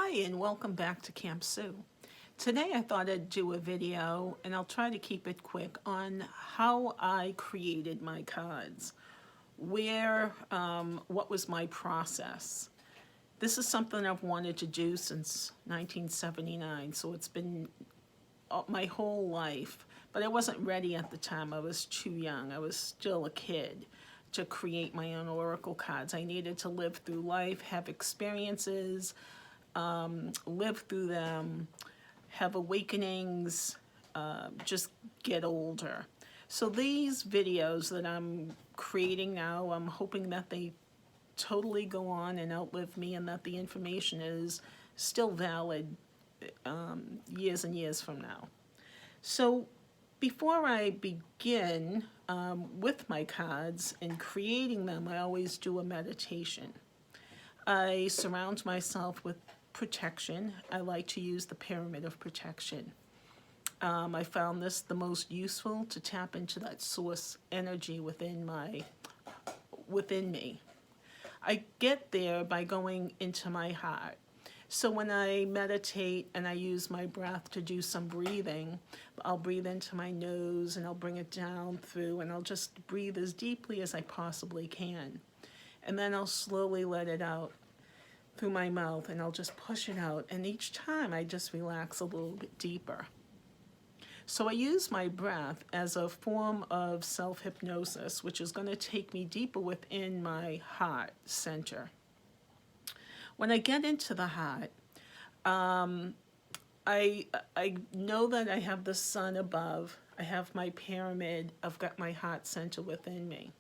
Hi and welcome back to Camp Sue. Today I thought I'd do a video, and I'll try to keep it quick, on how I created my cards. What was my process? This is something I've wanted to do since 1979, so it's been my whole life. But I wasn't ready at the time. I was too young. I was still a kid to create my own oracle cards. I needed to live through life, have experiences, live through them, have awakenings, just get older. So these videos that I'm creating now, I'm hoping that they totally go on and outlive me, and that the information is still valid years and years from now. So before I begin with my cards and creating them, I always do a meditation. I surround myself with protection. I like to use the pyramid of protection. I found this the most useful to tap into that source energy within me. I get there by going into my heart. So when I meditate and I use my breath to do some breathing, I'll breathe into my nose and I'll bring it down through, and I'll just breathe as deeply as I possibly can. And then I'll slowly let it out through my mouth, and I'll just push it out. And each time I just relax a little bit deeper. So I use my breath as a form of self-hypnosis, which is going to take me deeper within my heart center. When I get into the heart, I know that I have the sun above. I have my pyramid. I've got my heart center within me.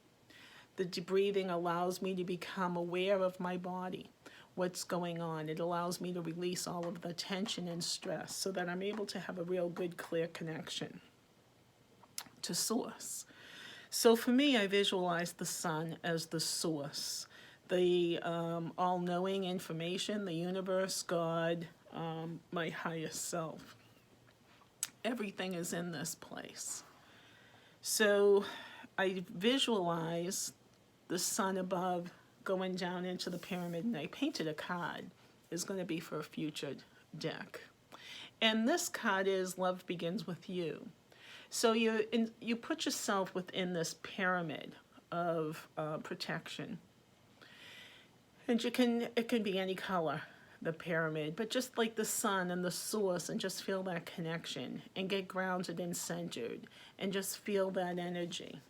The breathing allows me to become aware of my body, what's going on. It allows me to release all of the tension and stress so that I'm able to have a real good, clear connection to source. So for me, I visualize the sun as the source, the all-knowing information, the universe, God, my highest self. Everything is in this place. So I visualize the sun above going down into the pyramid, and I painted a card. It's going to be for a future deck. And this card is Love Begins With You. So you put yourself within this pyramid of protection. And it can be any color, the pyramid, but just like the sun and the source, and just feel that connection and get grounded and centered and just feel that energy.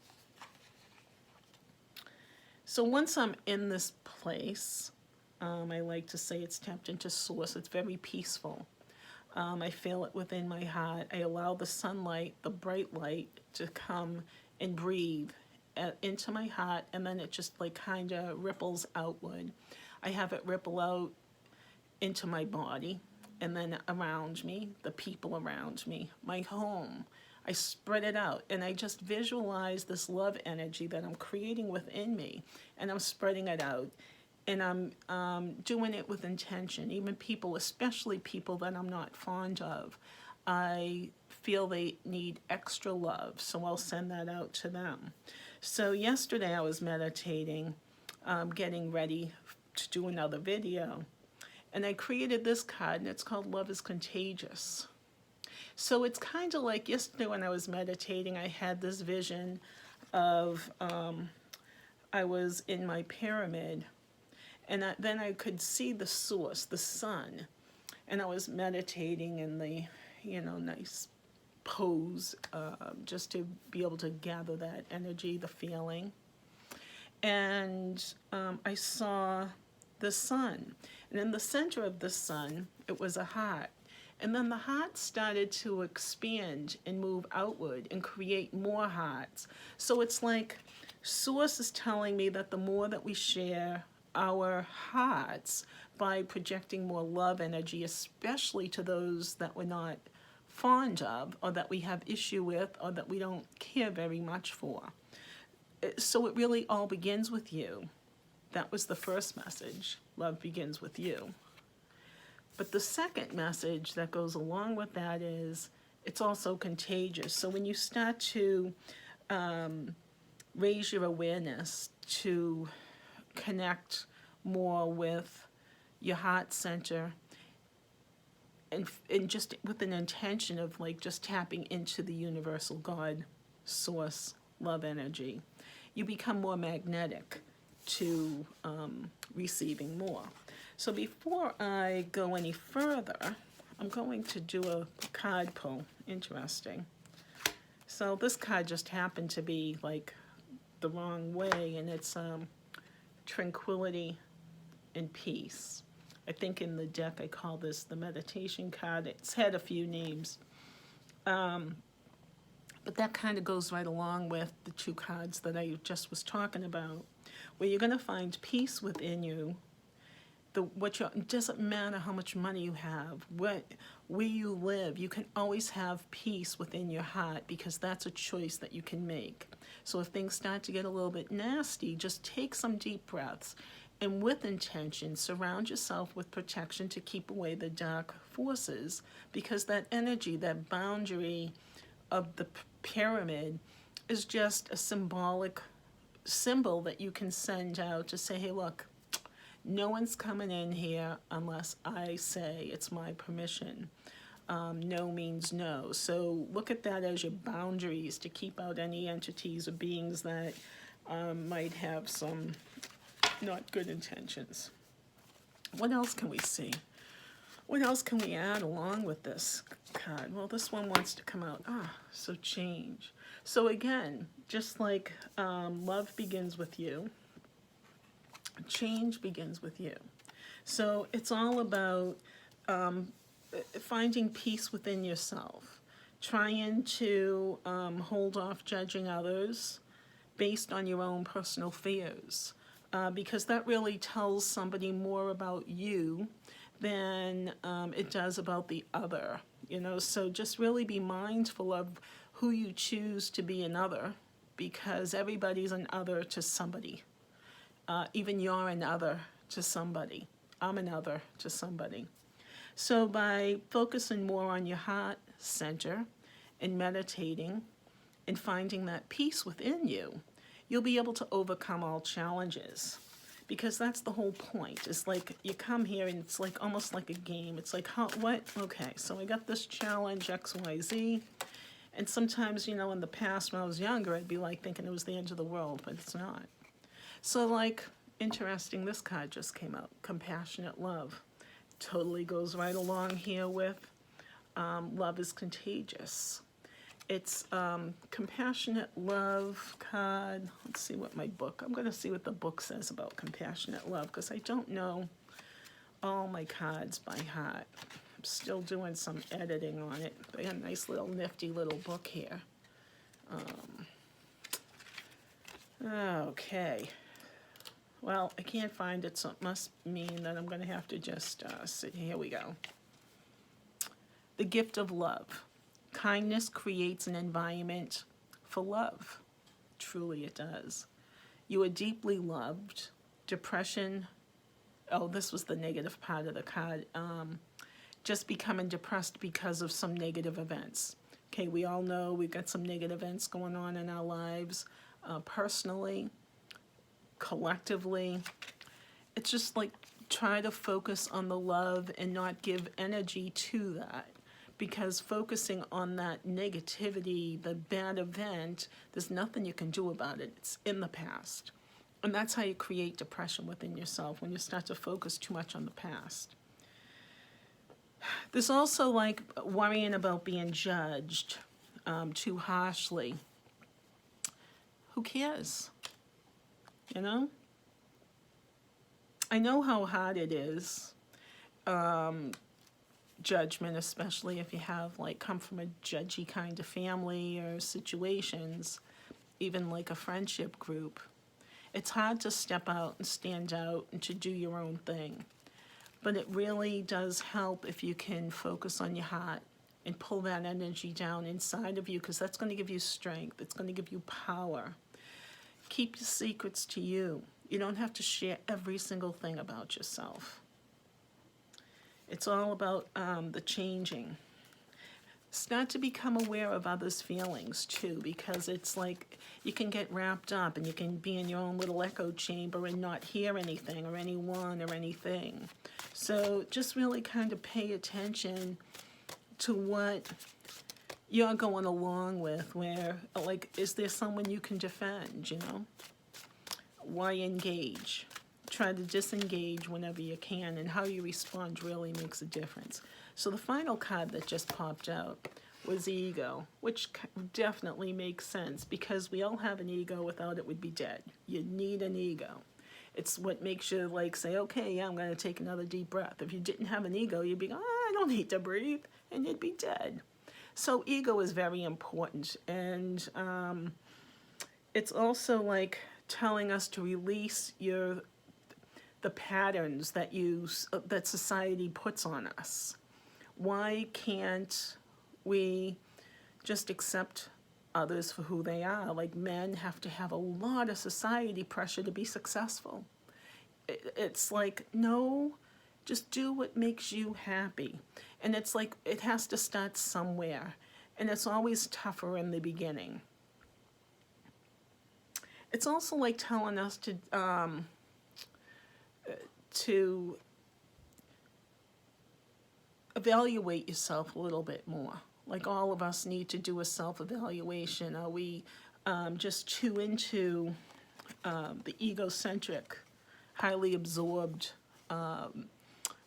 So once I'm in this place, I like to say it's tapped into source. It's very peaceful. I feel it within my heart. I allow the sunlight, the bright light, to come and breathe into my heart, and then it just like kind of ripples outward. I have it ripple out into my body, and then around me, the people around me, my home. I spread it out, and I just visualize this love energy that I'm creating within me, and I'm spreading it out, and I'm doing it with intention. Even people, especially people that I'm not fond of, I feel they need extra love, so I'll send that out to them. So yesterday I was meditating, getting ready to do another video, and I created this card, and it's called Love is Contagious. So it's kind of like yesterday when I was meditating, I had this vision of I was in my pyramid, and then I could see the source, the sun, and I was meditating in the, nice pose, just to be able to gather that energy, the feeling. And I saw the sun, and in the center of the sun, it was a heart. And then the heart started to expand and move outward and create more hearts. So it's like Source is telling me that the more that we share our hearts by projecting more love energy, especially to those that we're not fond of, or that we have issue with, or that we don't care very much for. So it really all begins with you. That was the first message. Love begins with you. But the second message that goes along with that is it's also contagious. So when you start to raise your awareness to connect more with your heart center and just with an intention of like just tapping into the universal God source love energy, you become more magnetic to receiving more. So before I go any further, I'm going to do a card pull. Interesting. So this card just happened to be like the wrong way, and it's Tranquility and Peace. I think in the deck I call this the meditation card. It's had a few names. But that kind of goes right along with the two cards that I just was talking about, where you're going to find peace within you. It doesn't matter how much money you have, where you live, you can always have peace within your heart, because that's a choice that you can make. So if things start to get a little bit nasty, just take some deep breaths, and with intention, surround yourself with protection to keep away the dark forces, because that energy, that boundary of the pyramid is just a symbol that you can send out to say, hey, look, no one's coming in here unless I say it's my permission. No means no. So look at that as your boundaries to keep out any entities or beings that might have some not good intentions. What else can we see? What else can we add along with this card? Well, this one wants to come out. So change. So again, just like love begins with you, change begins with you. So it's all about finding peace within yourself, trying to hold off judging others based on your own personal fears, because that really tells somebody more about you than it does about the other. So just really be mindful of who you choose to be an other, because everybody's an other to somebody. Even you're an other to somebody. I'm an other to somebody. So by focusing more on your heart center and meditating and finding that peace within you, you'll be able to overcome all challenges. Because that's the whole point. It's like you come here and it's like almost like a game. It's like, okay, so I got this challenge, X, Y, Z. And sometimes, in the past when I was younger, I'd be like thinking it was the end of the world, but it's not. So like, interesting, this card just came out, Compassionate Love. Totally goes right along here with Love is Contagious. It's Compassionate Love card. Let's see what I'm going to see what the book says about Compassionate Love, because I don't know all my cards by heart. I'm still doing some editing on it. They got a nice little nifty little book here. Okay. Well, I can't find it, so it must mean that I'm going to have to just sit. Here we go. The gift of love. Kindness creates an environment for love. Truly it does. You are deeply loved. Depression, this was the negative part of the card. Just becoming depressed because of some negative events. Okay, we all know we've got some negative events going on in our lives, personally, collectively. It's just like try to focus on the love and not give energy to that. Because focusing on that negativity, the bad event, there's nothing you can do about it. It's in the past. And that's how you create depression within yourself, when you start to focus too much on the past. There's also like worrying about being judged too harshly. Who cares? I know how hard it is. Judgment, especially if you have come from a judgy kind of family or situations, even like a friendship group. It's hard to step out and stand out and to do your own thing. But it really does help if you can focus on your heart and pull that energy down inside of you, because that's going to give you strength. It's going to give you power. Keep your secrets to you. You don't have to share every single thing about yourself. It's all about the changing. Start to become aware of others' feelings too, because it's like you can get wrapped up and you can be in your own little echo chamber and not hear anything or anyone or anything. So just really kind of pay attention to what you're going along with, where, like, is there someone you can defend, you know? Why engage? Try to disengage whenever you can, and how you respond really makes a difference. So the final card that just popped out was ego, which definitely makes sense, because we all have an ego. Without it, we'd be dead. You need an ego. It's what makes you, like, say, okay, yeah, I'm going to take another deep breath. If you didn't have an ego, you'd be, I don't need to breathe, and you'd be dead. So ego is very important, and it's also like telling us to release the patterns that society puts on us. Why can't we just accept others for who they are? Like, men have to have a lot of society pressure to be successful. It's like, no, just do what makes you happy. And it's like, it has to start somewhere. And it's always tougher in the beginning. It's also like telling us to evaluate yourself a little bit more. Like, all of us need to do a self-evaluation. Are we just too into the egocentric, highly absorbed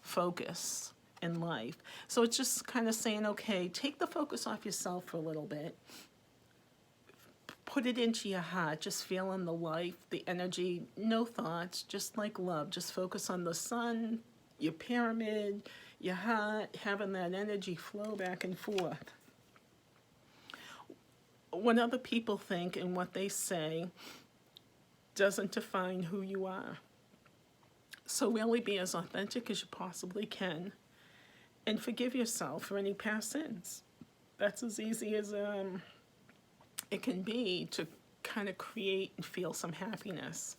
focus in life? So it's just kind of saying, okay, take the focus off yourself for a little bit. Put it into your heart, just feeling the life, the energy, no thoughts, just like love. Just focus on the sun, your pyramid, your heart, having that energy flow back and forth. What other people think and what they say doesn't define who you are. So really be as authentic as you possibly can, and forgive yourself for any past sins. That's as easy as it can be to kind of create and feel some happiness.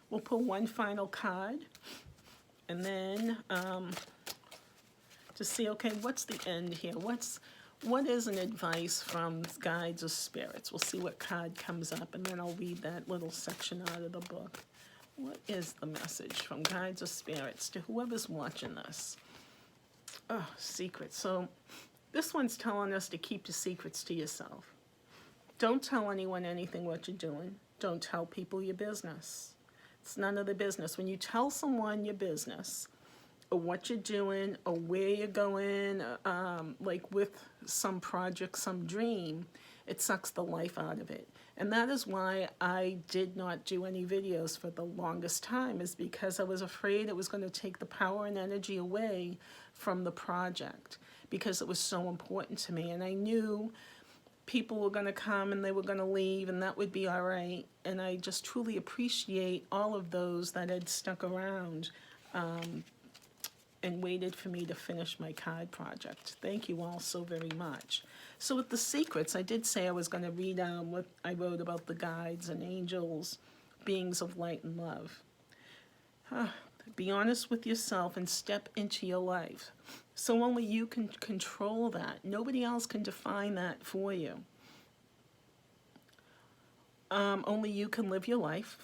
We'll pull one final card, and then to see, okay, what's the end here? What is an advice from guides or spirits? We'll see what card comes up, and then I'll read that little section out of the book. What is the message from guides or spirits to whoever's watching this? Oh, secrets. So this one's telling us to keep the secrets to yourself. Don't tell anyone anything what you're doing. Don't tell people your business. It's none of their business. When you tell someone your business, or what you're doing, or where you're going, like with some project, some dream, it sucks the life out of it. And that is why I did not do any videos for the longest time, is because I was afraid it was going to take the power and energy away from the project, because it was so important to me. And I knew people were going to come and they were going to leave, and that would be all right. And I just truly appreciate all of those that had stuck around and waited for me to finish my card project. Thank you all so very much. So with the secrets, I did say I was going to read what I wrote about the guides and angels, beings of light and love. Be honest with yourself and step into your life. So only you can control that. Nobody else can define that for you. Only you can live your life.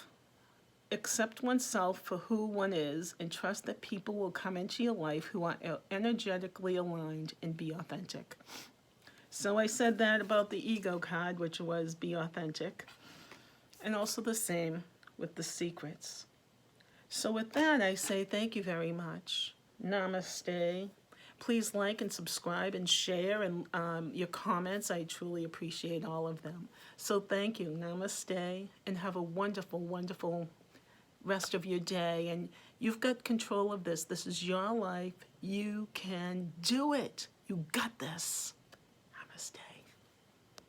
Accept oneself for who one is, and trust that people will come into your life who are energetically aligned, and be authentic. So I said that about the ego card, which was be authentic, and also the same with the secrets. So with that, I say thank you very much. Namaste. Please like and subscribe and share, and your comments. I truly appreciate all of them. So thank you. Namaste, and have a wonderful, wonderful rest of your day. And you've got control of this. This is your life. You can do it. You got this. Namaste.